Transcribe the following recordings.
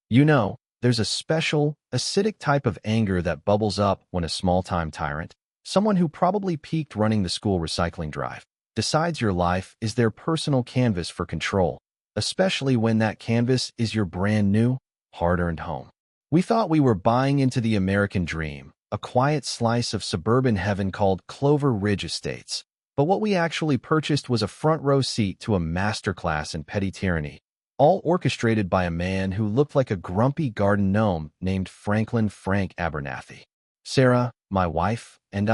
You know, there's a special, acidic type of anger that bubbles up when a small-time tyrant, someone who probably peaked running the school recycling drive, decides your life is their personal canvas for control, especially when that canvas is your brand new, hard-earned home. We thought we were buying into the American dream, a quiet slice of suburban heaven called Clover Ridge Estates. But what we actually purchased was a front-row seat to a masterclass in petty tyranny, all orchestrated by a man who looked like a grumpy garden gnome named Frank Abernathy. Sarah, my wife, and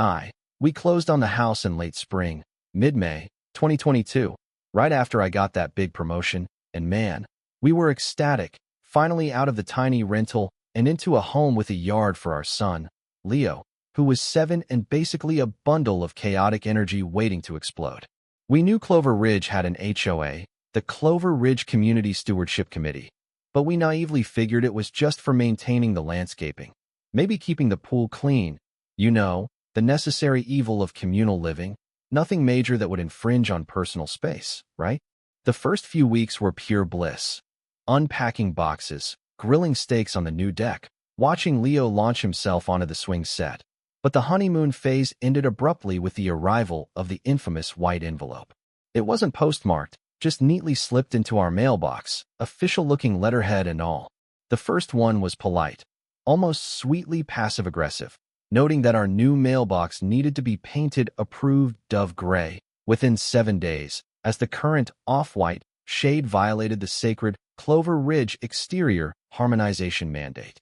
we closed on the house in late spring, mid-May, 2022, right after I got that big promotion, and man, we were ecstatic, finally out of the tiny rental and into a home with a yard for our son, Leo, who was 7 and basically a bundle of chaotic energy waiting to explode. We knew Clover Ridge had an HOA, the Clover Ridge Community Stewardship Committee, but we naively figured it was just for maintaining the landscaping, maybe keeping the pool clean, the necessary evil of communal living, nothing major that would infringe on personal space, right? The first few weeks were pure bliss. Unpacking boxes, grilling steaks on the new deck, watching Leo launch himself onto the swing set. But the honeymoon phase ended abruptly with the arrival of the infamous white envelope. It wasn't postmarked, just neatly slipped into our mailbox, official-looking letterhead and all. The first one was polite, almost sweetly passive-aggressive, noting that our new mailbox needed to be painted approved dove gray within 7 days, as the current off-white shade violated the sacred Clover Ridge exterior harmonization mandate.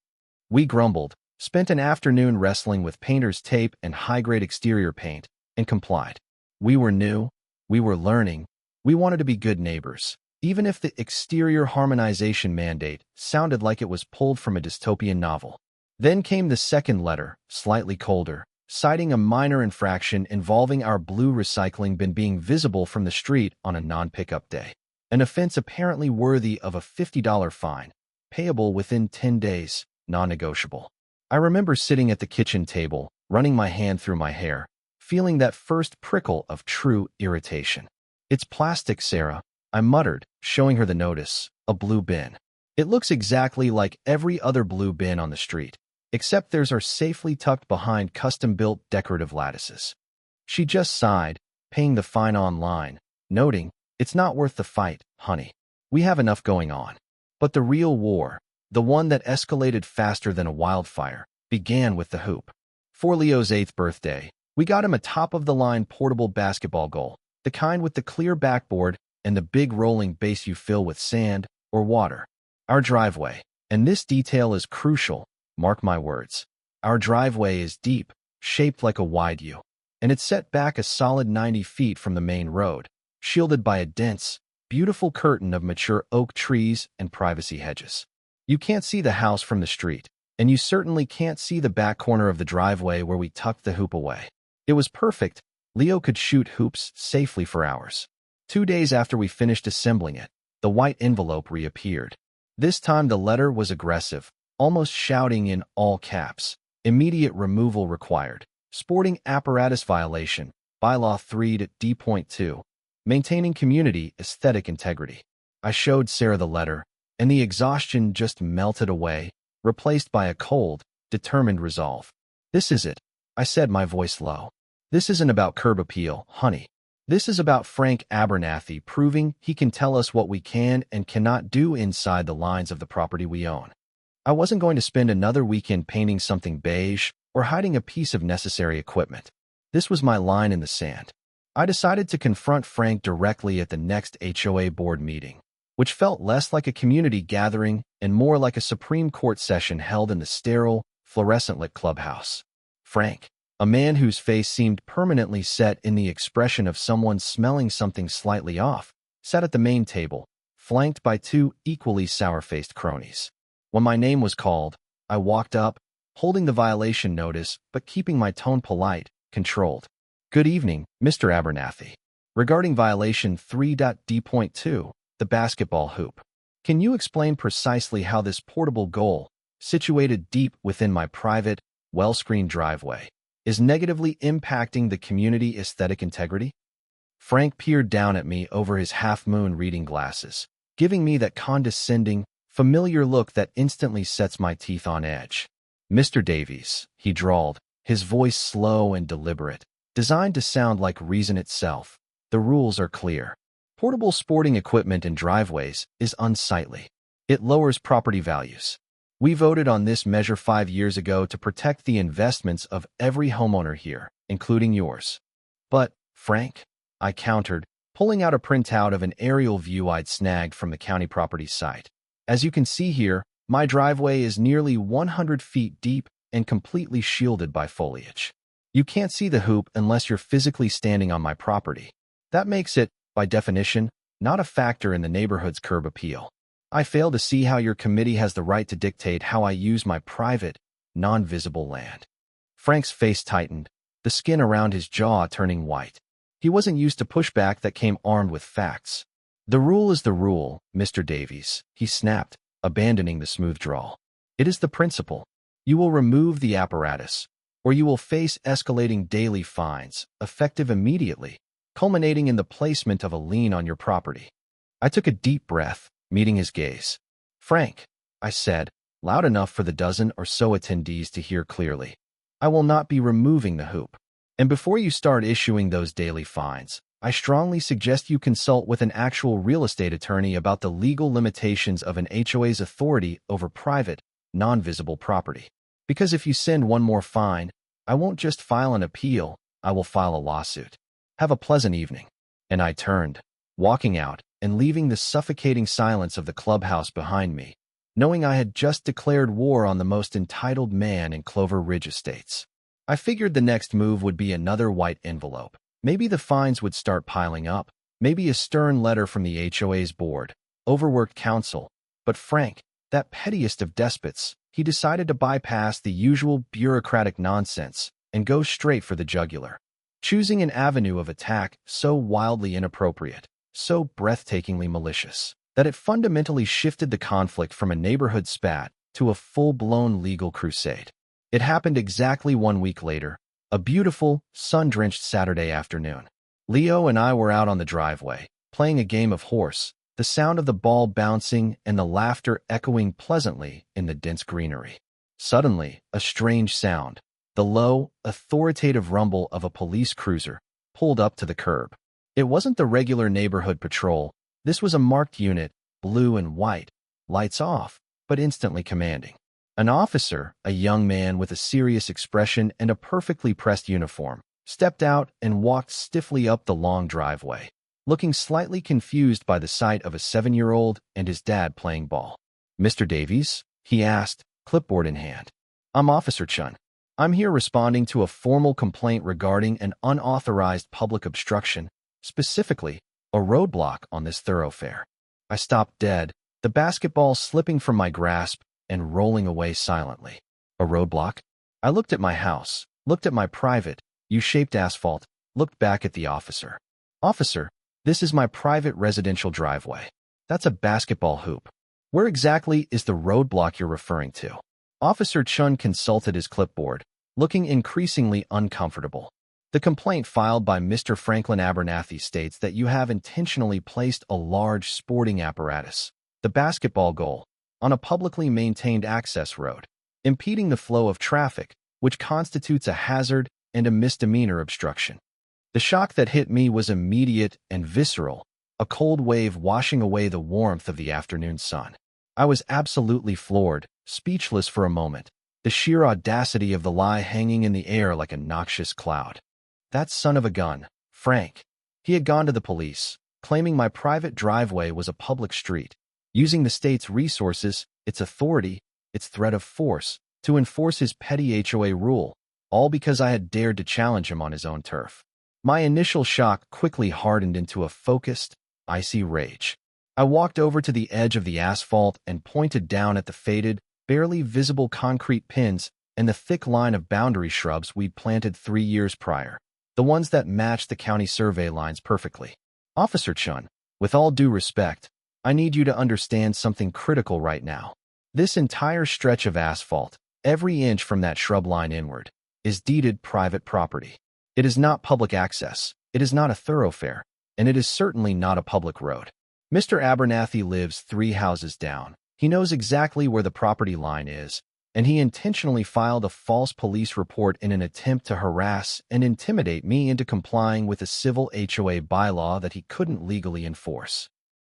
We grumbled, spent an afternoon wrestling with painter's tape and high-grade exterior paint, and complied. We were new, we were learning, we wanted to be good neighbors, even if the exterior harmonization mandate sounded like it was pulled from a dystopian novel. Then came the second letter, slightly colder, citing a minor infraction involving our blue recycling bin being visible from the street on a non-pickup day. An offense apparently worthy of a $50 fine, payable within 10 days, non-negotiable. I remember sitting at the kitchen table, running my hand through my hair, feeling that first prickle of true irritation. "It's plastic, Sarah," I muttered, showing her the notice, a blue bin. "It looks exactly like every other blue bin on the street, except theirs are safely tucked behind custom-built decorative lattices." She just sighed, paying the fine online, noting, "It's not worth the fight, honey. We have enough going on." But the real war, the one that escalated faster than a wildfire, began with the hoop. For Leo's 8th birthday, we got him a top-of-the-line portable basketball goal, the kind with the clear backboard and the big rolling base you fill with sand or water. Our driveway, and this detail is crucial, mark my words. Our driveway is deep, shaped like a wide U, and it's set back a solid 90 feet from the main road, shielded by a dense, beautiful curtain of mature oak trees and privacy hedges. You can't see the house from the street, and you certainly can't see the back corner of the driveway where we tucked the hoop away. It was perfect. Leo could shoot hoops safely for hours. 2 days after we finished assembling it, the white envelope reappeared. This time the letter was aggressive, almost shouting in all caps, "Immediate removal required. Sporting apparatus violation, bylaw 3-D.2. Maintaining community aesthetic integrity." I showed Sarah the letter, and the exhaustion just melted away, replaced by a cold, determined resolve. "This is it," I said, my voice low. "This isn't about curb appeal, honey. This is about Frank Abernathy proving he can tell us what we can and cannot do inside the lines of the property we own." I wasn't going to spend another weekend painting something beige or hiding a piece of necessary equipment. This was my line in the sand. I decided to confront Frank directly at the next HOA board meeting, which felt less like a community gathering and more like a Supreme Court session held in the sterile, fluorescent-lit clubhouse. Frank, a man whose face seemed permanently set in the expression of someone smelling something slightly off, sat at the main table, flanked by 2 equally sour-faced cronies. When my name was called, I walked up, holding the violation notice but keeping my tone polite, controlled. "Good evening, Mr. Abernathy. Regarding violation 3.D.2, the basketball hoop. Can you explain precisely how this portable goal, situated deep within my private, well-screened driveway, is negatively impacting the community aesthetic integrity?" Frank peered down at me over his half-moon reading glasses, giving me that condescending, familiar look that instantly sets my teeth on edge. "Mr. Davies," he drawled, his voice slow and deliberate, designed to sound like reason itself. "The rules are clear. Portable sporting equipment in driveways is unsightly. It lowers property values. We voted on this measure 5 years ago to protect the investments of every homeowner here, including yours." "But, Frank," I countered, pulling out a printout of an aerial view I'd snagged from the county property site. "As you can see here, my driveway is nearly 100 feet deep and completely shielded by foliage. You can't see the hoop unless you're physically standing on my property. That makes it, by definition, not a factor in the neighborhood's curb appeal. I fail to see how your committee has the right to dictate how I use my private, non-visible land." Frank's face tightened, the skin around his jaw turning white. He wasn't used to pushback that came armed with facts. "The rule is the rule, Mr. Davies," he snapped, abandoning the smooth drawl. "It is the principle. You will remove the apparatus, or you will face escalating daily fines, effective immediately, culminating in the placement of a lien on your property." I took a deep breath, meeting his gaze. "Frank," I said, loud enough for the dozen or so attendees to hear clearly, "I will not be removing the hoop. And before you start issuing those daily fines, I strongly suggest you consult with an actual real estate attorney about the legal limitations of an HOA's authority over private, non-visible property. Because if you send one more fine, I won't just file an appeal, I will file a lawsuit. Have a pleasant evening." And I turned, walking out and leaving the suffocating silence of the clubhouse behind me, knowing I had just declared war on the most entitled man in Clover Ridge Estates. I figured the next move would be another white envelope. Maybe the fines would start piling up, maybe a stern letter from the HOA's board, overworked counsel. But Frank, that pettiest of despots, he decided to bypass the usual bureaucratic nonsense and go straight for the jugular, choosing an avenue of attack so wildly inappropriate, so breathtakingly malicious, that it fundamentally shifted the conflict from a neighborhood spat to a full-blown legal crusade. It happened exactly 1 week later, a beautiful, sun-drenched Saturday afternoon. Leo and I were out on the driveway, playing a game of horse, the sound of the ball bouncing and the laughter echoing pleasantly in the dense greenery. Suddenly, a strange sound, the low, authoritative rumble of a police cruiser, pulled up to the curb. It wasn't the regular neighborhood patrol. This was a marked unit, blue and white, lights off, but instantly commanding. An officer, a young man with a serious expression and a perfectly pressed uniform, stepped out and walked stiffly up the long driveway, looking slightly confused by the sight of a 7-year-old and his dad playing ball. "Mr. Davies?" he asked, clipboard in hand. "I'm Officer Chun. I'm here responding to a formal complaint regarding an unauthorized public obstruction, specifically a roadblock on this thoroughfare." I stopped dead, the basketball slipping from my grasp and rolling away silently. A roadblock? I looked at my house, looked at my private, U-shaped asphalt, looked back at the officer. "Officer, this is my private residential driveway. That's a basketball hoop. Where exactly is the roadblock you're referring to?" Officer Chun consulted his clipboard, looking increasingly uncomfortable. "The complaint filed by Mr. Franklin Abernathy states that you have intentionally placed a large sporting apparatus, the basketball goal, on a publicly maintained access road, impeding the flow of traffic, which constitutes a hazard and a misdemeanor obstruction." The shock that hit me was immediate and visceral, a cold wave washing away the warmth of the afternoon sun. I was absolutely floored, speechless for a moment, the sheer audacity of the lie hanging in the air like a noxious cloud. That son of a gun, Frank. He had gone to the police, claiming my private driveway was a public street, using the state's resources, its authority, its threat of force, to enforce his petty HOA rule, all because I had dared to challenge him on his own turf. My initial shock quickly hardened into a focused, icy rage. I walked over to the edge of the asphalt and pointed down at the faded, barely visible concrete pins and the thick line of boundary shrubs we'd planted 3 years prior, the ones that matched the county survey lines perfectly. "Officer Chun, with all due respect, I need you to understand something critical right now. This entire stretch of asphalt, every inch from that shrub line inward, is deeded private property. It is not public access, it is not a thoroughfare, and it is certainly not a public road. Mr. Abernathy lives 3 houses down. He knows exactly where the property line is, and he intentionally filed a false police report in an attempt to harass and intimidate me into complying with a civil HOA bylaw that he couldn't legally enforce.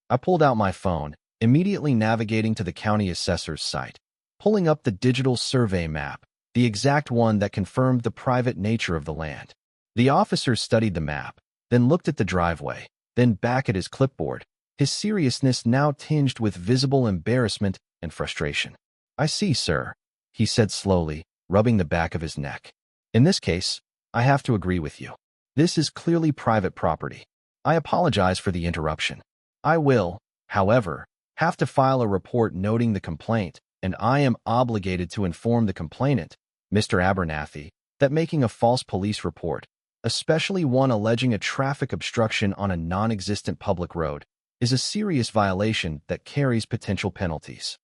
I pulled out my phone, immediately navigating to the county assessor's site, pulling up the digital survey map, the exact one that confirmed the private nature of the land. The officer studied the map, then looked at the driveway, then back at his clipboard, his seriousness now tinged with visible embarrassment and frustration. "I see, sir," he said slowly, rubbing the back of his neck. "In this case, I have to agree with you. This is clearly private property. I apologize for the interruption. I will, however, have to file a report noting the complaint, and I am obligated to inform the complainant, Mr. Abernathy, that making a false police report, especially one alleging a traffic obstruction on a non-existent public road, is a serious violation that carries potential penalties."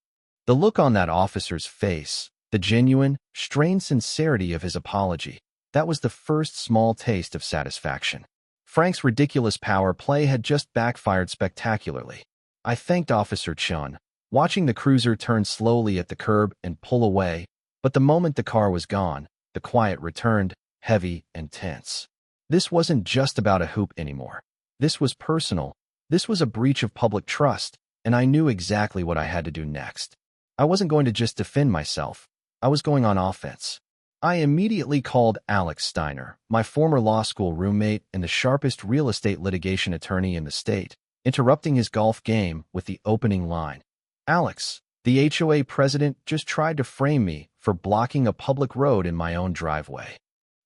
The look on that officer's face, the genuine, strained sincerity of his apology, that was the first small taste of satisfaction. Frank's ridiculous power play had just backfired spectacularly. I thanked Officer Chun, watching the cruiser turn slowly at the curb and pull away, but the moment the car was gone, the quiet returned, heavy and tense. This wasn't just about a hoop anymore. This was personal. This was a breach of public trust, and I knew exactly what I had to do next. I wasn't going to just defend myself. I was going on offense. I immediately called Alex Steiner, my former law school roommate and the sharpest real estate litigation attorney in the state, interrupting his golf game with the opening line. "Alex, the HOA president just tried to frame me for blocking a public road in my own driveway."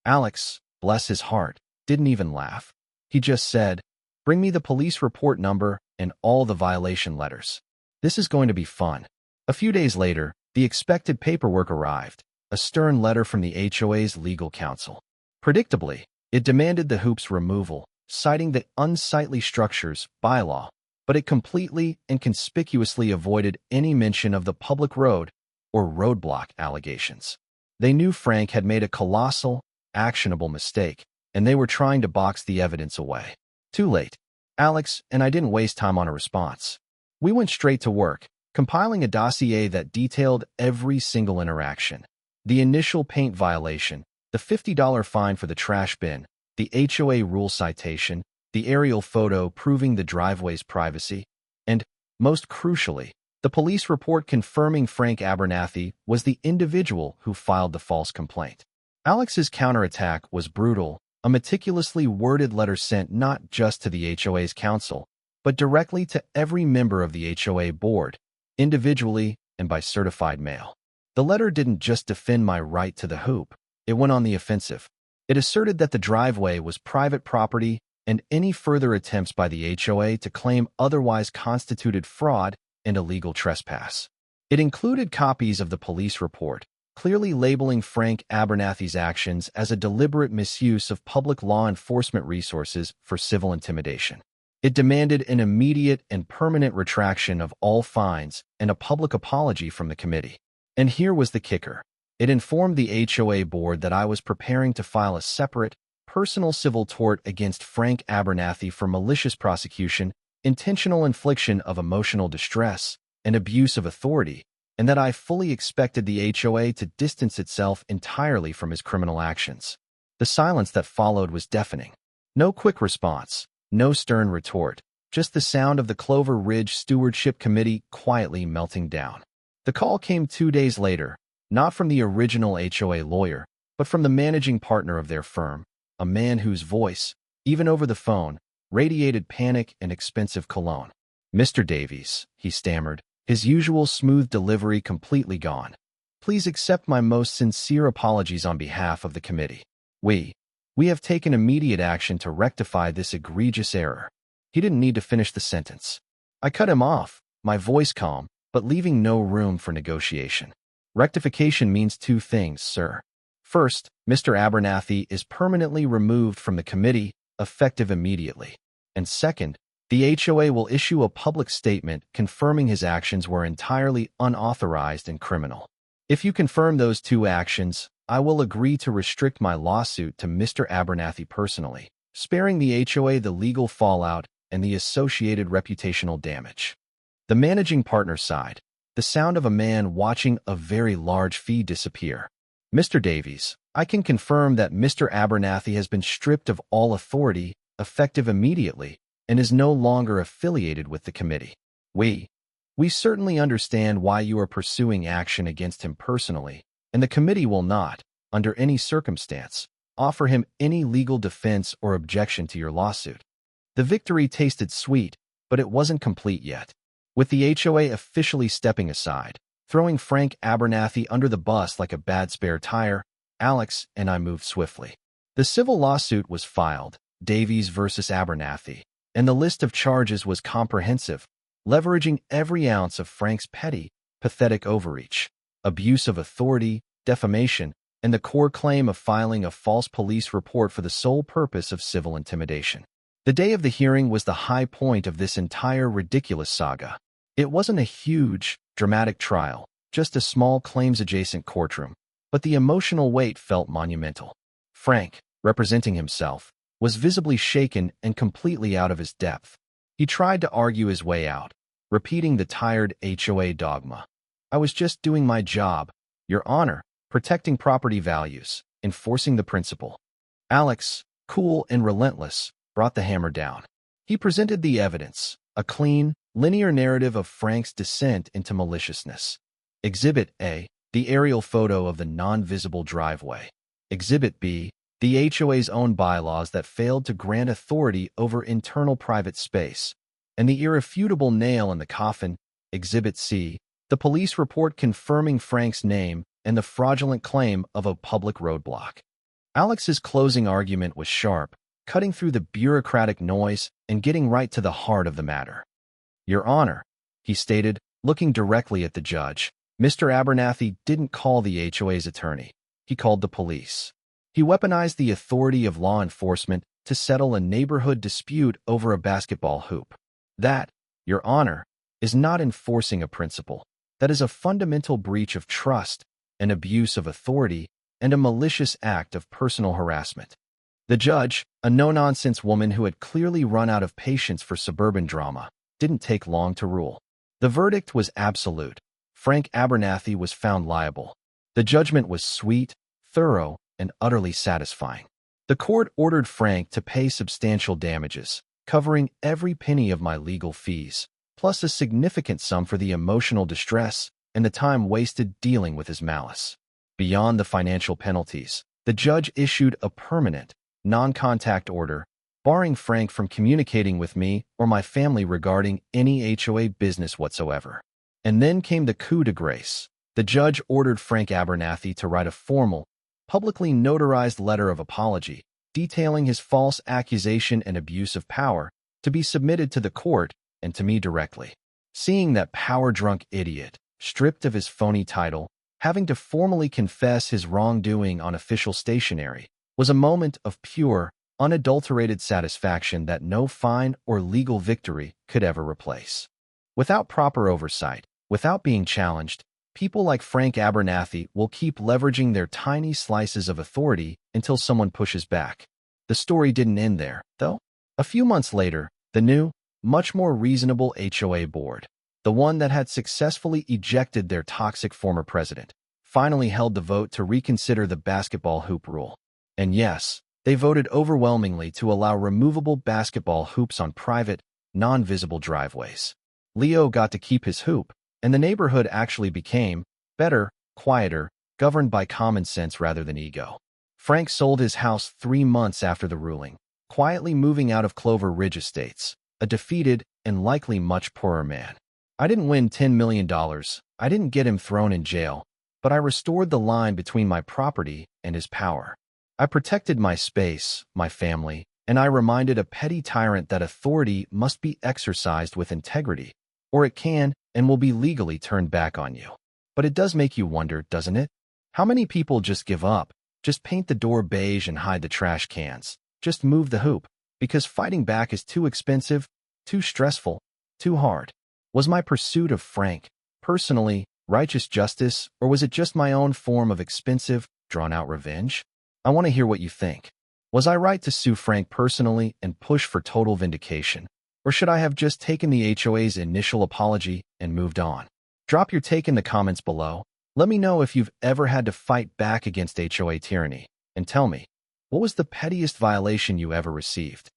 Alex, bless his heart, didn't even laugh. He just said, "Bring me the police report number and all the violation letters. This is going to be fun." A few days later, the expected paperwork arrived, a stern letter from the HOA's legal counsel. Predictably, it demanded the hoop's removal, citing the unsightly structures bylaw, but it completely and conspicuously avoided any mention of the public road or roadblock allegations. They knew Frank had made a colossal, actionable mistake, and they were trying to box the evidence away. Too late. Alex and I didn't waste time on a response. We went straight to work, compiling a dossier that detailed every single interaction. The initial paint violation, the $50 fine for the trash bin, the HOA rule citation, the aerial photo proving the driveway's privacy, and, most crucially, the police report confirming Frank Abernathy was the individual who filed the false complaint. Alex's counterattack was brutal, a meticulously worded letter sent not just to the HOA's council, but directly to every member of the HOA board, individually and by certified mail. The letter didn't just defend my right to the hoop, it went on the offensive. It asserted that the driveway was private property and any further attempts by the HOA to claim otherwise constituted fraud and illegal trespass. It included copies of the police report, clearly labeling Frank Abernathy's actions as a deliberate misuse of public law enforcement resources for civil intimidation. It demanded an immediate and permanent retraction of all fines and a public apology from the committee. And here was the kicker. It informed the HOA board that I was preparing to file a separate, personal civil tort against Frank Abernathy for malicious prosecution, intentional infliction of emotional distress, and abuse of authority, and that I fully expected the HOA to distance itself entirely from his criminal actions. The silence that followed was deafening. No quick response, no stern retort, just the sound of the Clover Ridge Stewardship Committee quietly melting down. The call came 2 days later, not from the original HOA lawyer, but from the managing partner of their firm, a man whose voice, even over the phone, radiated panic and expensive cologne. "Mr. Davies," he stammered, his usual smooth delivery completely gone. "Please accept my most sincere apologies on behalf of the committee. We have taken immediate action to rectify this egregious error." He didn't need to finish the sentence. I cut him off, my voice calm, but leaving no room for negotiation. "Rectification means 2 things, sir. First, Mr. Abernathy is permanently removed from the committee, effective immediately. And second, the HOA will issue a public statement confirming his actions were entirely unauthorized and criminal. If you confirm those 2 actions, I will agree to restrict my lawsuit to Mr. Abernathy personally, sparing the HOA the legal fallout and the associated reputational damage." The managing partner sighed. the sound of a man watching a very large fee disappear. Mr. Davies, I can confirm that Mr. Abernathy has been stripped of all authority, effective immediately, and is no longer affiliated with the committee. We certainly understand why you are pursuing action against him personally, and the committee will not, under any circumstance, offer him any legal defense or objection to your lawsuit. The victory tasted sweet, but it wasn't complete yet. With the HOA officially stepping aside, throwing Frank Abernathy under the bus like a bad spare tire, Alex and I moved swiftly. The civil lawsuit was filed, Davies versus Abernathy, and the list of charges was comprehensive, leveraging every ounce of Frank's petty, pathetic overreach, abuse of authority, defamation, and the core claim of filing a false police report for the sole purpose of civil intimidation. The day of the hearing was the high point of this entire ridiculous saga. It wasn't a huge, dramatic trial, just a small claims-adjacent courtroom, but the emotional weight felt monumental. Frank, representing himself, was visibly shaken and completely out of his depth. He tried to argue his way out, repeating the tired HOA dogma. I was just doing my job, Your Honor, protecting property values, enforcing the principle. Alex, cool and relentless, brought the hammer down. He presented the evidence, a clean, linear narrative of Frank's descent into maliciousness. Exhibit A, the aerial photo of the non-visible driveway. Exhibit B, the HOA's own bylaws that failed to grant authority over internal private space. And the irrefutable nail in the coffin, Exhibit C, the police report confirming Frank's name and the fraudulent claim of a public roadblock. Alex's closing argument was sharp, cutting through the bureaucratic noise and getting right to the heart of the matter. Your Honor, he stated, looking directly at the judge, Mr. Abernathy didn't call the HOA's attorney. He called the police. He weaponized the authority of law enforcement to settle a neighborhood dispute over a basketball hoop. That, Your Honor, is not enforcing a principle. That is a fundamental breach of trust, an abuse of authority, and a malicious act of personal harassment. The judge, a no-nonsense woman who had clearly run out of patience for suburban drama, didn't take long to rule. The verdict was absolute. Frank Abernathy was found liable. The judgment was sweet, thorough, and utterly satisfying. The court ordered Frank to pay substantial damages, covering every penny of my legal fees, plus a significant sum for the emotional distress and the time wasted dealing with his malice. Beyond the financial penalties, the judge issued a permanent, non-contact order, barring Frank from communicating with me or my family regarding any HOA business whatsoever. And then came the coup de grace. The judge ordered Frank Abernathy to write a formal, publicly notarized letter of apology, detailing his false accusation and abuse of power, to be submitted to the court and to me directly. Seeing that power-drunk idiot, stripped of his phony title, having to formally confess his wrongdoing on official stationery, was a moment of pure, unadulterated satisfaction that no fine or legal victory could ever replace. Without proper oversight, without being challenged, people like Frank Abernathy will keep leveraging their tiny slices of authority until someone pushes back. The story didn't end there, though. A few months later, the new, much more reasonable HOA board, the one that had successfully ejected their toxic former president, finally held the vote to reconsider the basketball hoop rule. And yes, they voted overwhelmingly to allow removable basketball hoops on private, non-visible driveways. Leo got to keep his hoop, and the neighborhood actually became better, quieter, governed by common sense rather than ego. Frank sold his house 3 months after the ruling, quietly moving out of Clover Ridge Estates, a defeated and likely much poorer man. I didn't win $10 million, I didn't get him thrown in jail, but I restored the line between my property and his power. I protected my space, my family, and I reminded a petty tyrant that authority must be exercised with integrity, or it can and will be legally turned back on you. But it does make you wonder, doesn't it? How many people just give up, just paint the door beige and hide the trash cans, just move the hoop, because fighting back is too expensive, too stressful, too hard? Was my pursuit of Frank, personally, righteous justice, or was it just my own form of expensive, drawn-out revenge? I want to hear what you think. Was I right to sue Frank personally and push for total vindication? Or should I have just taken the HOA's initial apology and moved on? Drop your take in the comments below. Let me know if you've ever had to fight back against HOA tyranny. And tell me, what was the pettiest violation you ever received?